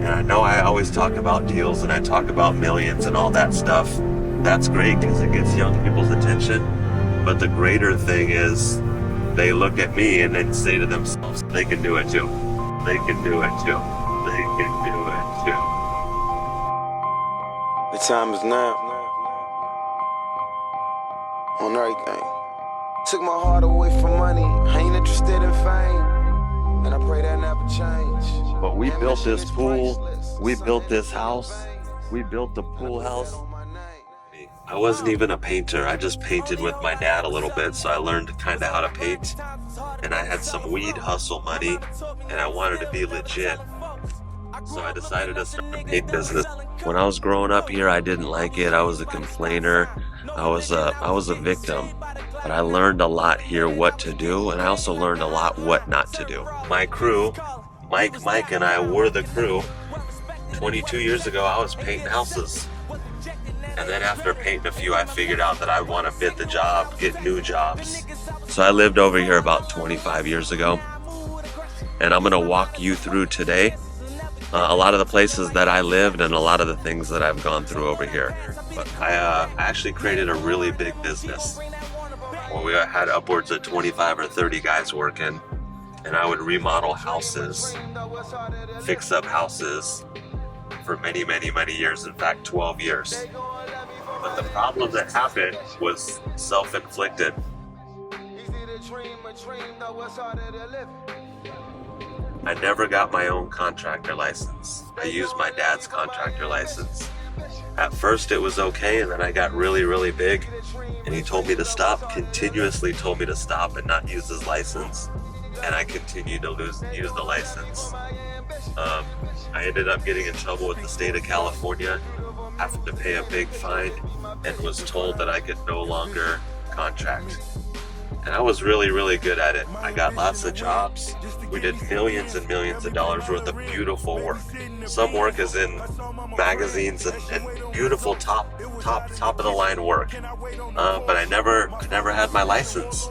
And I know I always talk about deals and I talk about millions and all that stuff. That's great because it gets young people's attention. But the greater thing is they look at me and then say to themselves, they can do it too. They can do it too. They can do it too. The time is now. On everything. Took my heart away from money. I ain't interested in fame. And I pray that never change. But we built this pool. We built this house. We built the pool house. I wasn't even a painter. I just painted with my dad a little bit, so I learned kind of how to paint. And I had some weed hustle money, and I wanted to be legit. So I decided to start a paint business. When I was growing up here, I didn't like it. I was a complainer. I was a victim. But I learned a lot here what to do, and I also learned a lot what not to do. My crew, Mike and I were the crew. 22 years ago, I was painting houses. And then after painting a few, I figured out that I want to bid the job, get new jobs. So I lived over here about 25 years ago. And I'm going to walk you through today a lot of the places that I lived and a lot of the things that I've gone through over here. But I actually created a really big business where we had upwards of 25 or 30 guys working. And I would remodel houses, fix up houses for many, many, many years. In fact, 12 years. But the problem that happened was self-inflicted. I never got my own contractor license. I used my dad's contractor license. At first it was okay, and then I got really, really big, and he told me to stop, continuously told me to stop and not use his license, and I continued to use the license. I ended up getting in trouble with the state of California, having to pay a big fine, and was told that I could no longer contract. And I was really, really good at it. I got lots of jobs. We did millions and millions of dollars worth of beautiful work. Some work is in magazines and beautiful top of the line work. But I never had my license.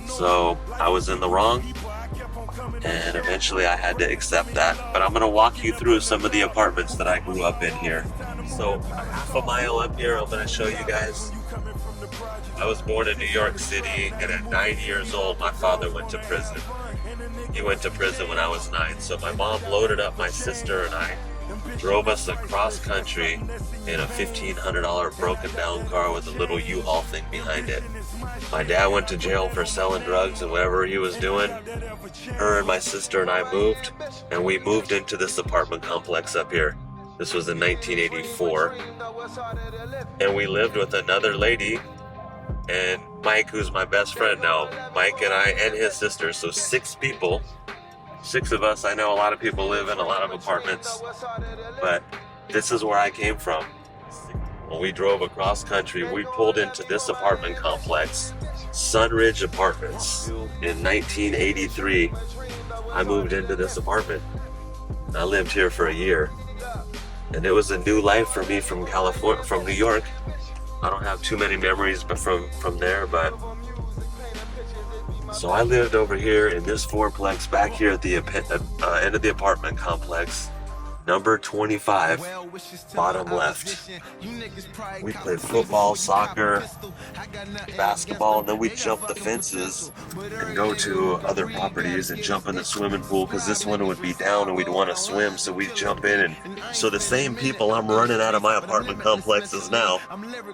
So I was in the wrong. And eventually I had to accept that. But I'm gonna walk you through some of the apartments that I grew up in here. So half a mile up here, I'm gonna show you guys. I was born in New York City, and at 9 years old, my father went to prison. He went to prison when I was 9, so my mom loaded up my sister and I, drove us across country in a $1,500 broken down car with a little U-Haul thing behind it. My dad went to jail for selling drugs and whatever he was doing. Her and my sister and I moved, and we moved into this apartment complex up here. This was in 1984. And we lived with another lady and Mike, who's my best friend now. Mike and I and his sister, so 6 people. 6 of us. I know a lot of people live in a lot of apartments, but this is where I came from. When we drove across country, we pulled into this apartment complex, Sunridge Apartments. In 1983, I moved into this apartment. I lived here for a year, and it was a new life for me from California, from New York. I don't have too many memories but from there, but so I lived over here in this fourplex back here at the end of the apartment complex, number 25, bottom left. We played football, soccer, basketball, and then we'd jump the fences and go to other properties and jump in the swimming pool because this one would be down and we'd want to swim, so we'd jump in. And so the same people I'm running out of my apartment complexes now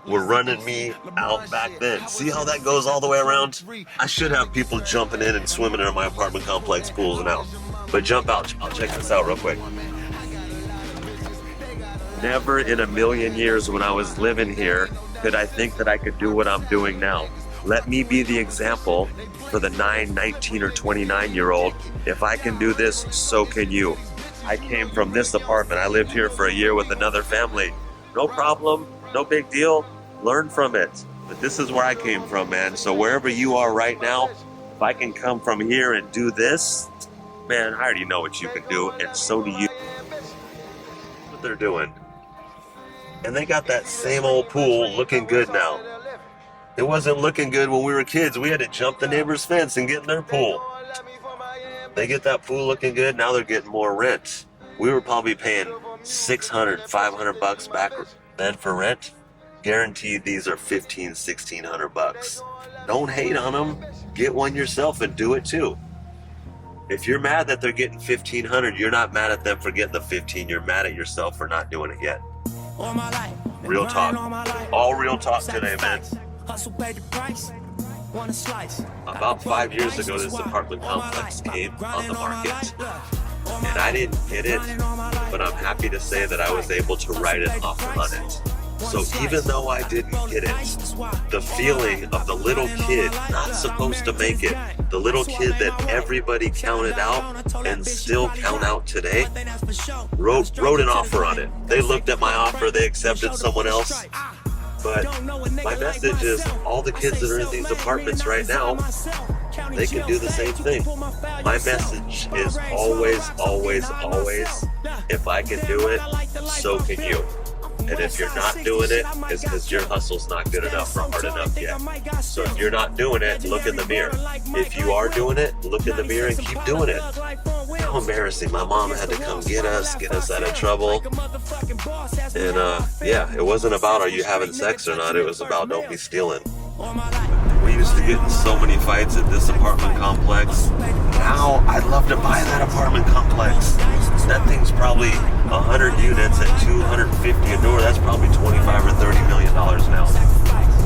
were running me out back then. See how that goes all the way around? I should have people jumping in and swimming in my apartment complex pools now. But jump out. I'll check this out real quick. Never in a million years when I was living here could I think that I could do what I'm doing now. Let me be the example for the 9, 19, or 29-year-old. If I can do this, so can you. I came from this apartment. I lived here for a year with another family. No problem, no big deal. Learn from it. But this is where I came from, man. So wherever you are right now, if I can come from here and do this, man, I already know what you can do, and so do you. What they're doing. And they got that same old pool looking good now. It wasn't looking good when we were kids. We had to jump the neighbor's fence and get in their pool. They get that pool looking good, now they're getting more rent. We were probably paying $600, $500 back then for rent. Guaranteed these are $1,500, $1,600. Don't hate on them. Get one yourself and do it too. If you're mad that they're getting $1,500, you're not mad at them for getting the 15. You're mad at yourself for not doing it yet. Real talk. All real talk today, man. About 5 years ago, this apartment complex came on the market. And I didn't get it, but I'm happy to say that I was able to write an offer on it. So even though I didn't get it, the feeling of the little kid not supposed to make it, the little kid that everybody counted out and still count out today, wrote an offer on it. They looked at my offer, they accepted someone else. But my message is all the kids that are in these apartments right now, they can do the same thing. My message is always, always, always, if I can do it, so can you. And if you're not doing it, it's because your hustle's not good enough or hard enough yet. So if you're not doing it, look in the mirror. If you are doing it, look in the mirror and keep doing it. How embarrassing. My mom had to come get us out of trouble. And yeah, it wasn't about are you having sex or not, it was about don't be stealing. We used to get in so many fights at this apartment complex. Now I'd love to buy that apartment complex. That thing's probably 100 units at $250 a door. That's probably $25 or $30 million now.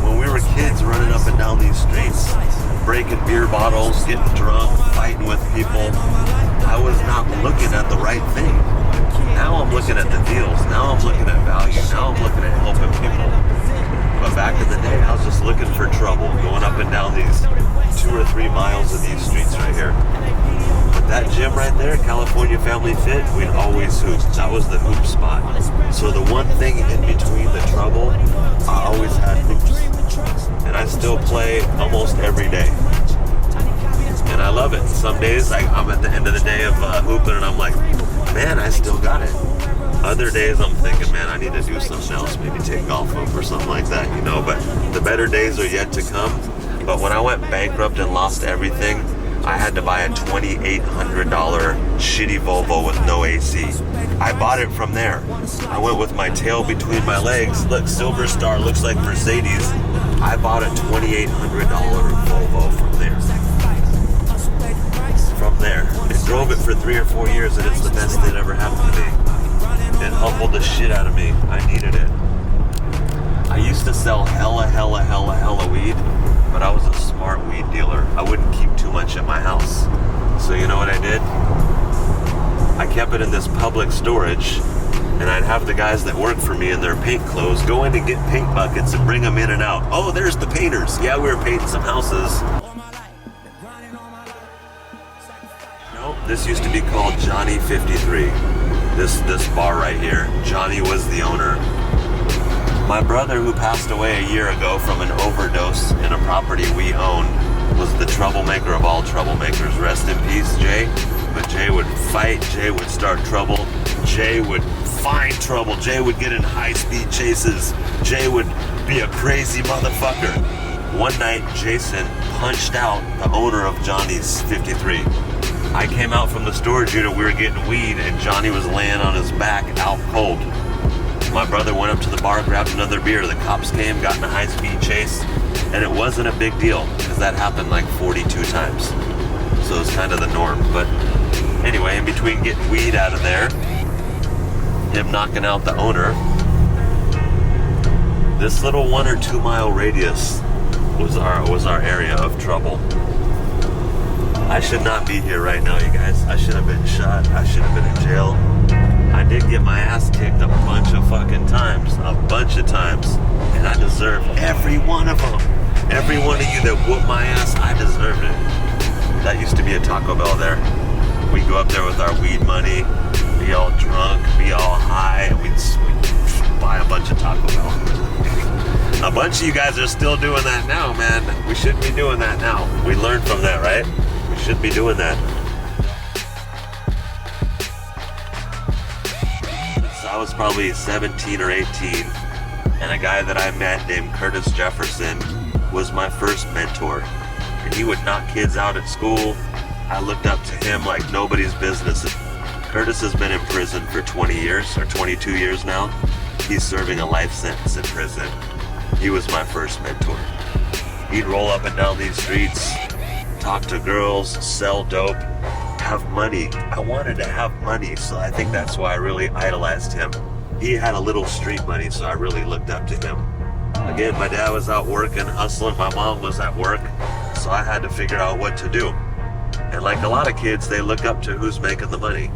When we were kids running up and down these streets, breaking beer bottles, getting drunk, fighting with people, I was not looking at the right thing. Now I'm looking at the deals. Now I'm looking at value. Now I'm looking at helping people. But back in the day, I was just looking for trouble, going up and down these 2 or 3 miles of these streets right here. But that gym right there, California Family Fit, we'd always hoop. That was the hoop spot. So the one thing in between the trouble, I always had hoops. And I still play almost every day. And I love it. Some days I'm at the end of the day of hooping and I'm like, man, I still got it. Other days I'm thinking, man, I need to do something else, maybe take golf hoop or something like that, you know, but the better days are yet to come. But when I went bankrupt and lost everything, I had to buy a $2,800 shitty Volvo with no AC. I bought it from there. I went with my tail between my legs. Look, Silver Star looks like Mercedes. I bought a $2,800 Volvo from there. From there. And drove it for 3 or 4 years and it's the best that ever happened to me. It humbled the shit out of me. I needed it. I used to sell hella weed, but I was a smart weed dealer. I wouldn't keep too much at my house. So you know what I did? I kept it in this public storage, and I'd have the guys that work for me in their paint clothes go in and get paint buckets and bring them in and out. Oh, there's the painters. Yeah, we were painting some houses. No, this used to be called Johnny 53. This bar right here. Johnny was the owner. My brother, who passed away a year ago from an overdose in a property we owned, was the troublemaker of all troublemakers. Rest in peace, Jay. But Jay would fight, Jay would start trouble, Jay would find trouble, Jay would get in high-speed chases, Jay would be a crazy motherfucker. One night, Jason punched out the owner of Johnny's 53. I came out from the storage unit, we were getting weed, and Johnny was laying on his back, out cold. My brother went up to the bar, grabbed another beer. The cops came, got in a high-speed chase, and it wasn't a big deal, because that happened like 42 times. So it was kind of the norm. But anyway, in between getting weed out of there, him knocking out the owner, this little 1 or 2 mile radius was our area of trouble. I should not be here right now, you guys. I should have been shot. I should have been in jail. I did get my ass kicked a bunch of fucking times. A bunch of times. And I deserve every one of them. Every one of you that whooped my ass, I deserved it. That used to be a Taco Bell there. We'd go up there with our weed money, be all drunk, be all high, and we'd buy a bunch of Taco Bell. A bunch of you guys are still doing that now, man. We shouldn't be doing that now. We learned from that, right? We should be doing that. So I was probably 17 or 18, and a guy that I met named Curtis Jefferson was my first mentor. And he would knock kids out at school. I looked up to him like nobody's business. Curtis has been in prison for 20 years, or 22 years now. He's serving a life sentence in prison. He was my first mentor. He'd roll up and down these streets, talk to girls, sell dope, have money. I wanted to have money, so I think that's why I really idolized him. He had a little street money, so I really looked up to him. Again, my dad was out working, hustling. My mom was at work, so I had to figure out what to do. And like a lot of kids, they look up to who's making the money.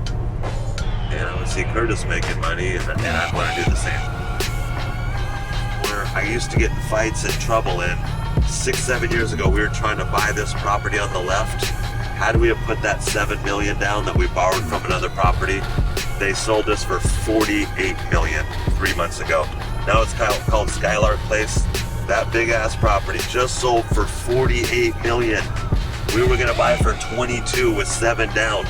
And I would see Curtis making money, and I'd want to do the same. Where I used to get in fights and trouble, and 6-7 years ago, we were trying to buy this property on the left. Had we have put that $7 million down that we borrowed from another property, they sold us for $48 million 3 months ago. Now it's called Skylark Place. That big ass property just sold for $48 million. We were gonna buy it for 22 with 7 down.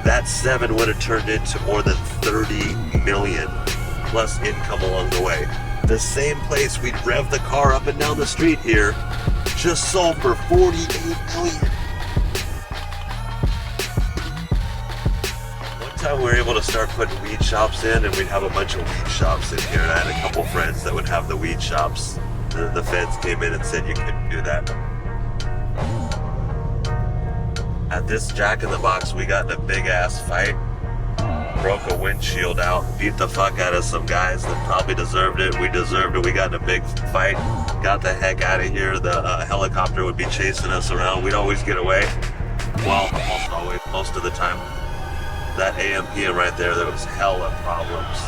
That 7 would have turned into more than 30 million plus income along the way. The same place we'd rev the car up and down the street here just sold for 48 million. One time we were able to start putting weed shops in, and we'd have a bunch of weed shops in here, and I had a couple friends that would have the weed shops. The feds came in and said you couldn't do that. At this Jack in the Box, we got in a big ass fight, broke a windshield out, beat the fuck out of some guys that probably deserved it. We deserved it. We got in a big fight, got the heck out of here. The helicopter would be chasing us around. We'd always get away. Well, almost always, most of the time. That AMPM right there was hella problems.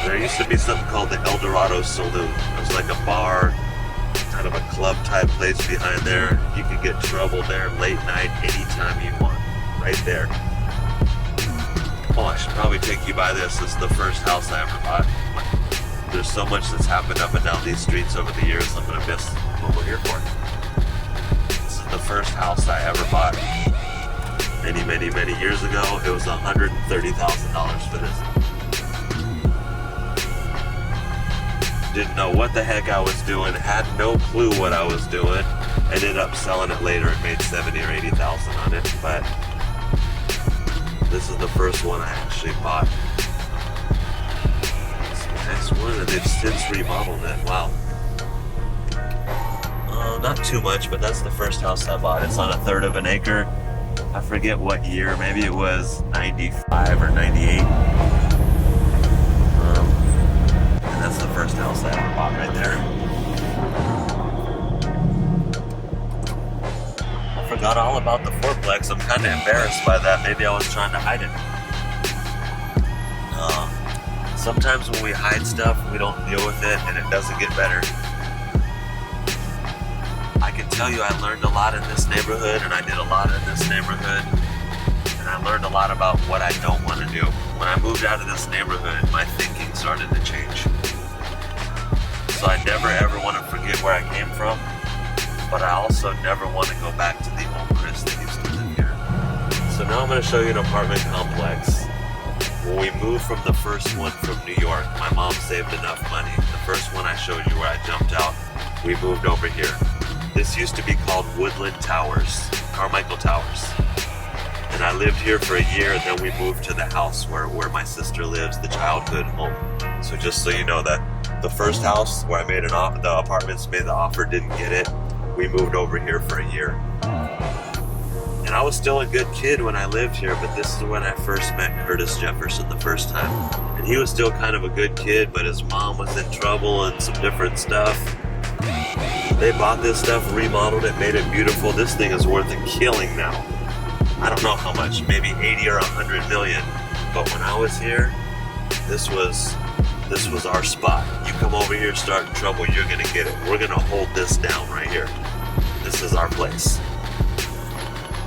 There used to be something called the El Dorado Saloon. It was like a bar, kind of a club type place behind there. You could get trouble there late night anytime you want, right there. Oh, I should probably take you by this. This is the first house I ever bought. There's so much that's happened up and down these streets over the years, I'm gonna miss what we're here for. This is the first house I ever bought. Many, many, many years ago, it was $130,000 for this. Didn't know what the heck I was doing, had no clue what I was doing. Ended up selling it later and made $70,000 or $80,000 on it, but this is the first one I actually bought. It's a nice one, and they've since remodeled it. Wow. Not too much, but that's the first house I bought. It's on 1/3 of an acre. I forget what year, maybe it was 95 or 98. And that's the first house I ever bought right there. I forgot all about the fourplex. I'm kind of embarrassed by that. Maybe I was trying to hide it. Sometimes when we hide stuff, we don't deal with it and it doesn't get better. I can tell you I learned a lot in this neighborhood, and I did a lot in this neighborhood, and I learned a lot about what I don't want to do. When I moved out of this neighborhood, my thinking started to change. So I never ever want to forget where I came from, but I also never want to go back to the old Chris that used to live here. So now I'm going to show you an apartment complex. When we moved from the first one from New York, my mom saved enough money. The first one I showed you where I jumped out, we moved over here. This used to be called Woodland Towers, Carmichael Towers. And I lived here for a year, and then we moved to the house where my sister lives, the childhood home. So just so you know that the first house where I made the apartments made the offer, didn't get it. We moved over here for a year. And I was still a good kid when I lived here, but this is when I first met Curtis Jefferson the first time. And he was still kind of a good kid, but his mom was in trouble and some different stuff. They bought this stuff, remodeled it, made it beautiful. This thing is worth a killing now. I don't know how much, maybe 80 or 100 million. But when I was here, this was our spot. You come over here, start in trouble, you're gonna get it. We're gonna hold this down right here. This is our place.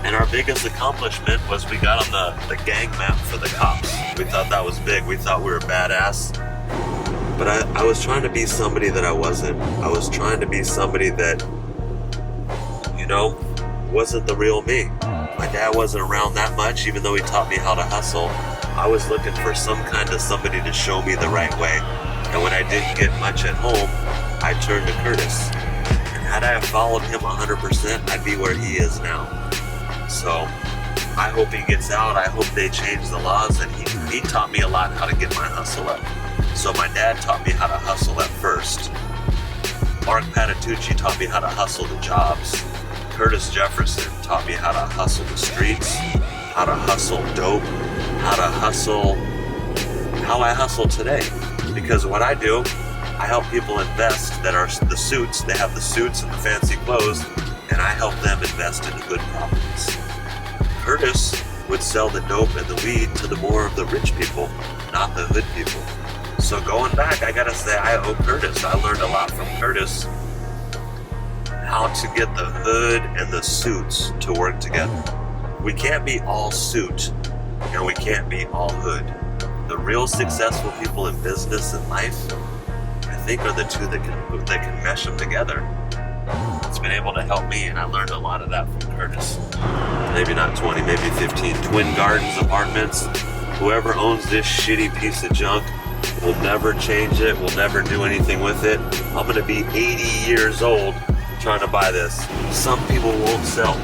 And our biggest accomplishment was we got on the gang map for the cops. We thought that was big. We thought we were badass. But I was trying to be somebody that I wasn't. I was trying to be somebody that, wasn't the real me. My dad wasn't around that much, even though he taught me how to hustle. I was looking for some kind of somebody to show me the right way. And when I didn't get much at home, I turned to Curtis. And had I followed him 100%, I'd be where he is now. So I hope he gets out. I hope they change the laws. And he taught me a lot how to get my hustle up. So my dad taught me how to hustle at first. Mark Patitucci taught me how to hustle the jobs. Curtis Jefferson taught me how to hustle the streets, how to hustle dope, how to hustle how I hustle today. Because what I do, I help people invest that are the suits. They have the suits and the fancy clothes, and I help them invest in good properties. Curtis would sell the dope and the weed to the more of the rich people, not the hood people. So going back, I gotta say I owe Curtis. I learned a lot from Curtis how to get the hood and the suits to work together. We can't be all suit and we can't be all hood. The real successful people in business and life, I think, are the two that can mesh them together. It's been able to help me, and I learned a lot of that from Curtis. Maybe not 20, maybe 15. Twin Gardens Apartments. Whoever owns this shitty piece of junk will never change it, will never do anything with it. I'm gonna be 80 years old trying to buy this. Some people won't sell.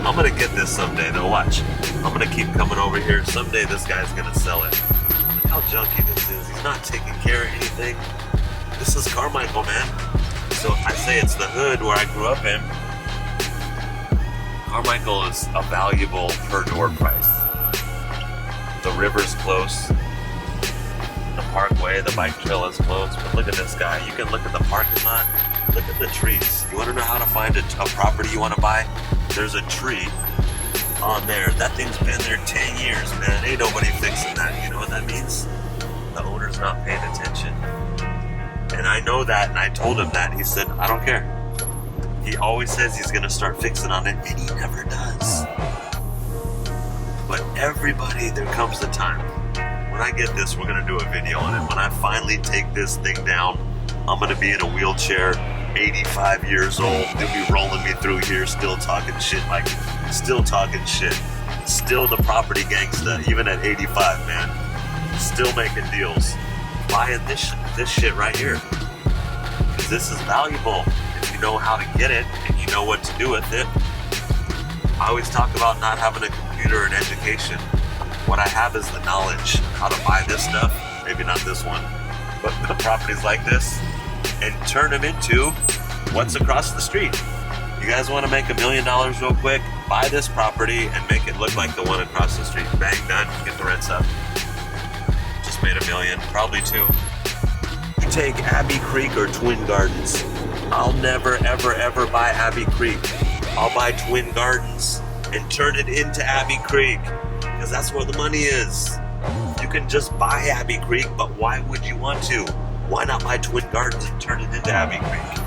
I'm gonna get this someday, though, watch. I'm gonna keep coming over here. Someday this guy's gonna sell it. Look how junky this is. He's not taking care of anything. This is Carmichael, man. So I say it's the hood where I grew up in. Carmichael is a valuable per door price. The river's close. The parkway, the bike trail is close. But look at this guy. You can look at the parking lot. Look at the trees. You want to know how to find a property you want to buy? There's a tree on there. That thing's been there 10 years, man. Ain't nobody fixing that. You know what that means? The owner's not paying attention. And I know that, and I told him that. He said, I don't care. He always says he's going to start fixing on it, and he never does. But everybody, there comes a time. When I get this, we're going to do a video on it. When I finally take this thing down, I'm going to be in a wheelchair, 85 years old. They'll be rolling me through here, still talking shit, still the property gangsta, even at 85, man. Still making deals. Buying this shit right here. Because this is valuable if you know how to get it and you know what to do with it. I always talk about not having a computer and education. What I have is the knowledge of how to buy this stuff, maybe not this one, but the properties like this, and turn them into what's across the street. You guys want to make $1 million real quick? Buy this property and make it look like the one across the street. Bang, done, get the rents up. Made $1 million, probably 2. You take Abbey Creek or Twin Gardens. I'll never, ever, ever buy Abbey Creek. I'll buy Twin Gardens and turn it into Abbey Creek, because that's where the money is. You can just buy Abbey Creek, but why would you want to? Why not buy Twin Gardens and turn it into Abbey Creek?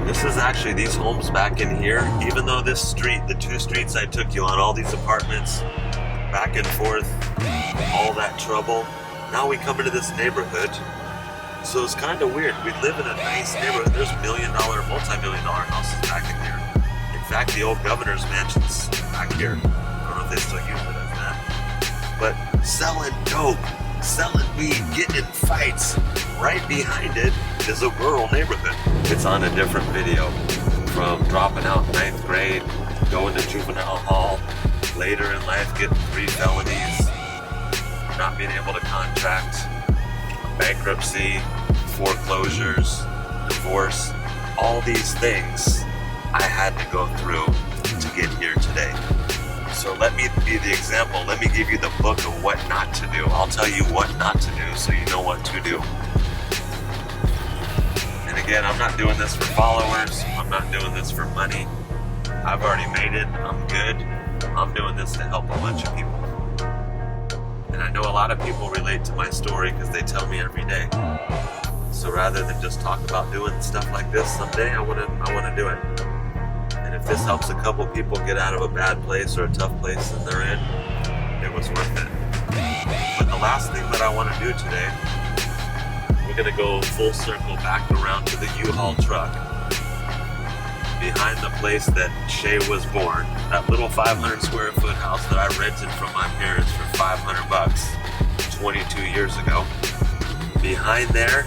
This is actually these homes back in here. Even though this street, the 2 streets I took you on, all these apartments, back and forth, all that trouble. Now we come into this neighborhood. So it's kind of weird. We live in a nice neighborhood. There's multi-million-dollar houses back in here. In fact, the old governor's mansion's back here. I don't know if they still use it as that. But selling dope, selling weed, getting in fights, right behind it is a rural neighborhood. It's on a different video. From dropping out in 9th grade, going to juvenile hall, later in life getting 3 felonies, not being able to contract, bankruptcy, foreclosures, divorce, all these things I had to go through to get here today. So let me be the example. Let me give you the book of what not to do. I'll tell you what not to do so you know what to do. And again, I'm not doing this for followers. I'm not doing this for money. I've already made it. I'm good. I'm doing this to help a bunch of people. And I know a lot of people relate to my story because they tell me every day. So rather than just talk about doing stuff like this someday, I want to do it. And if this helps a couple people get out of a bad place or a tough place that they're in, it was worth it. But the last thing that I want to do today, we're going to go full circle back around to the U-Haul truck. Behind the place that Shay was born, that little 500 square foot house that I rented from my parents for $500 22 years ago. Behind there,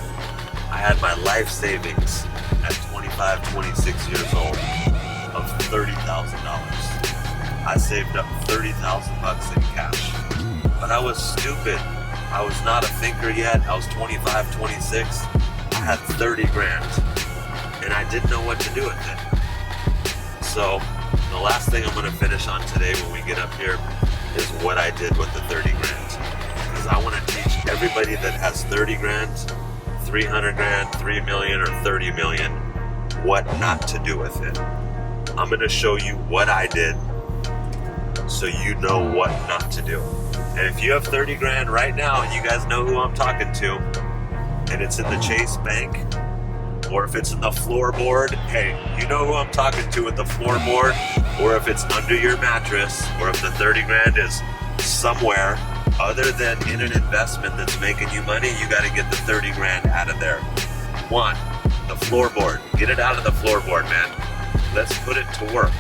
I had my life savings at 25, 26 years old of $30,000. I saved up $30,000 in cash. But I was stupid. I was not a thinker yet. I was 25, 26. I had 30 grand. And I didn't know what to do with it. So the last thing I'm going to finish on today when we get up here is what I did with the 30 grand. Because I want to teach everybody that has 30 grand, 300 grand, 3 million, or 30 million what not to do with it. I'm going to show you what I did so you know what not to do. And if you have 30 grand right now and you guys know who I'm talking to, and it's in the Chase Bank, or if it's in the floorboard, hey, you know who I'm talking to with the floorboard, or if it's under your mattress, or if the 30 grand is somewhere other than in an investment that's making you money, you got to get the 30 grand out of there. One, the floorboard. Get it out of the floorboard, man. Let's put it to work.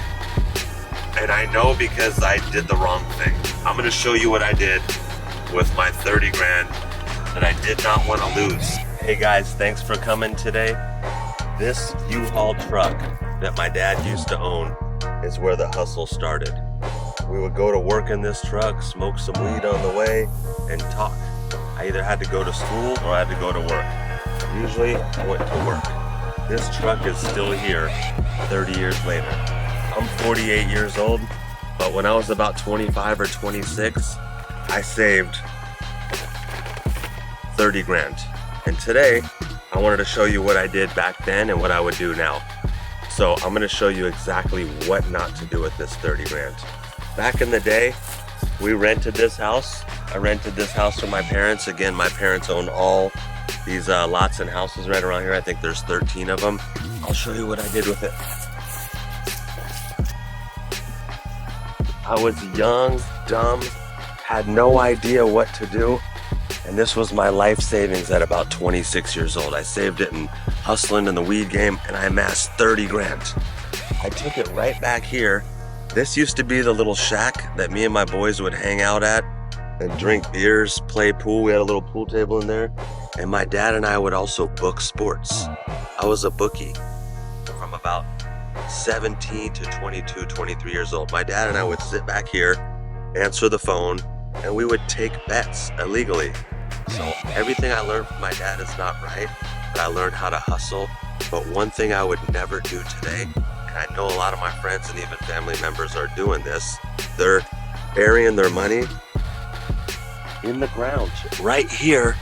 And I know because I did the wrong thing. I'm going to show you what I did with my 30 grand that I did not want to lose. Hey guys, thanks for coming today. This U-Haul truck that my dad used to own is where the hustle started. We would go to work in this truck, smoke some weed on the way, and talk. I either had to go to school or I had to go to work. Usually I went to work. This truck is still here 30 years later. I'm 48 years old, but when I was about 25 or 26, I saved 30 grand. And today, I wanted to show you what I did back then and what I would do now. So I'm gonna show you exactly what not to do with this 30 grand. Back in the day, we rented this house. I rented this house from my parents. Again, my parents own all these lots and houses right around here. I think there's 13 of them. I'll show you what I did with it. I was young, dumb, had no idea what to do. And this was my life savings at about 26 years old. I saved it in hustling in the weed game, and I amassed 30 grand. I took it right back here. This used to be the little shack that me and my boys would hang out at and drink beers, play pool. We had a little pool table in there. And my dad and I would also book sports. I was a bookie from about 17 to 22, 23 years old. My dad and I would sit back here, answer the phone, and we would take bets illegally. So everything I learned from my dad is not right, but I learned how to hustle. But one thing I would never do today, and I know a lot of my friends and even family members are doing this, they're burying their money in the ground. Right here,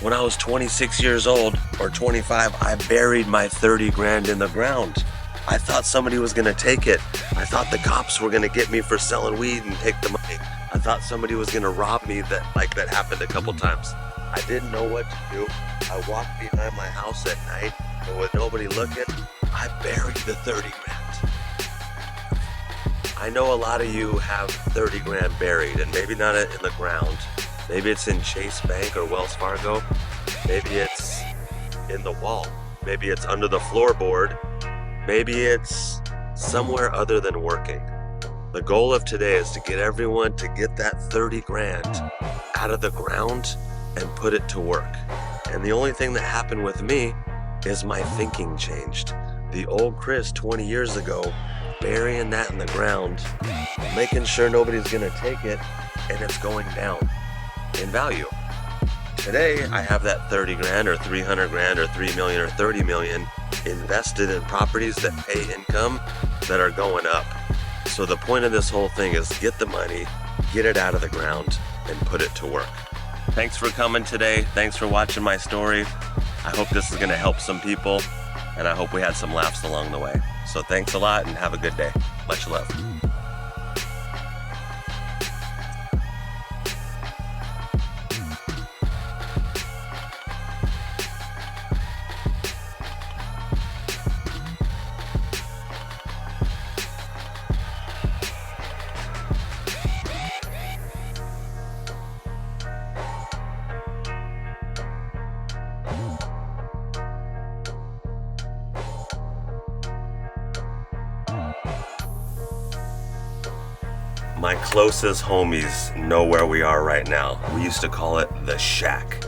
when I was 26 years old or 25, I buried my 30 grand in the ground. I thought somebody was gonna take it. I thought the cops were gonna get me for selling weed and take the money. I thought somebody was gonna rob me. That happened a couple times. I didn't know what to do. I walked behind my house at night, and with nobody looking, I buried the 30 grand. I know a lot of you have 30 grand buried, and maybe not in the ground. Maybe it's in Chase Bank or Wells Fargo. Maybe it's in the wall. Maybe it's under the floorboard. Maybe it's somewhere other than working. The goal of today is to get everyone to get that 30 grand out of the ground and put it to work. And the only thing that happened with me is my thinking changed. The old Chris 20 years ago, burying that in the ground, making sure nobody's gonna take it, and it's going down in value. Today, I have that 30 grand or 300 grand or 3 million or 30 million invested in properties that pay income that are going up. So the point of this whole thing is get the money, get it out of the ground, and put it to work. Thanks for coming today. Thanks for watching my story. I hope this is going to help some people, and I hope we had some laughs along the way. So thanks a lot, and have a good day. Much love. My closest homies know where we are right now. We used to call it the shack.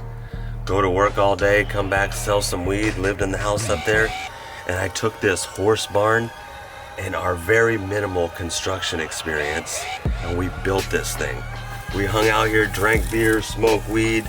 Go to work all day, come back, sell some weed, lived in the house up there. And I took this horse barn and our very minimal construction experience, and we built this thing. We hung out here, drank beer, smoked weed,